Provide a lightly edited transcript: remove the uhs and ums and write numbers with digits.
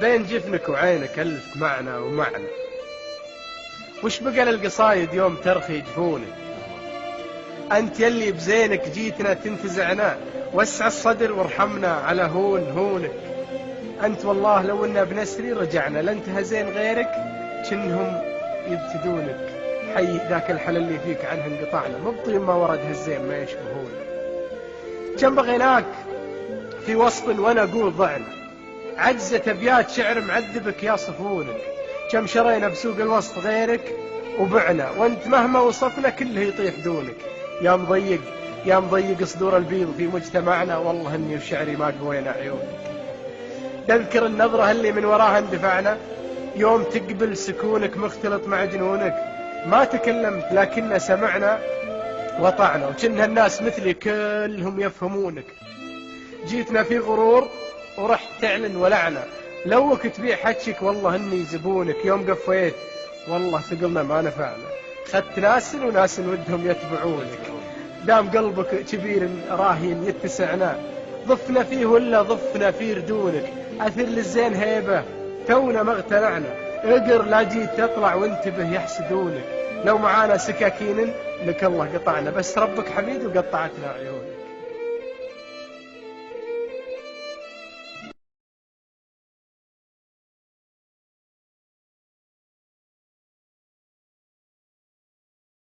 بين جفنك وعينك ألف معنى ومعنى. وش بقى للقصايد يوم ترخي جفونك؟ أنت يلي بزينك جيتنا تنتزعنا، وسع الصدر وارحمنا على هونك. أنت والله لو إنا بنسري رجعنا، لانتهى زين غيرك كنهم يبتدونك. حي ذاك الحل اللي فيك عنه انقطعنا، مبطي ما ورد هالزين ما يشبهونك. كم بغيناك في وسط وانا اقول ضعنا، عجزة ابيات شعر معذبك يا صفونك. كم شرينا بسوق الوسط غيرك وبعنا، وانت مهما وصفنا كله يطيح دونك. يا مضيق صدور البيض في مجتمعنا، والله اني وشعري ما قوينا عيونك. تذكر النظرة اللي من وراها اندفعنا، يوم تقبل سكونك مختلط مع جنونك. ما تكلمت لكن سمعنا وطعنا، وكأنها الناس مثلي كلهم يفهمونك. جيتنا في غرور ورحت تعلن ولعنا، لوك تبيع حجك والله اني زبونك. يوم قفيت والله ثقلنا ما نفعنا، خدت ناس وناس ودهم يتبعونك. دام قلبك كبير راهين يتسعنا، ضفنا فيه ولا ضفنا في ردونك. اثر للزين هيبة تونا ما اغتنعنا، اقر لا جيت تطلع وانتبه يحسدونك. لو معانا سكاكين لك الله قطعنا، بس ربك حميد وقطعتنا عيونك.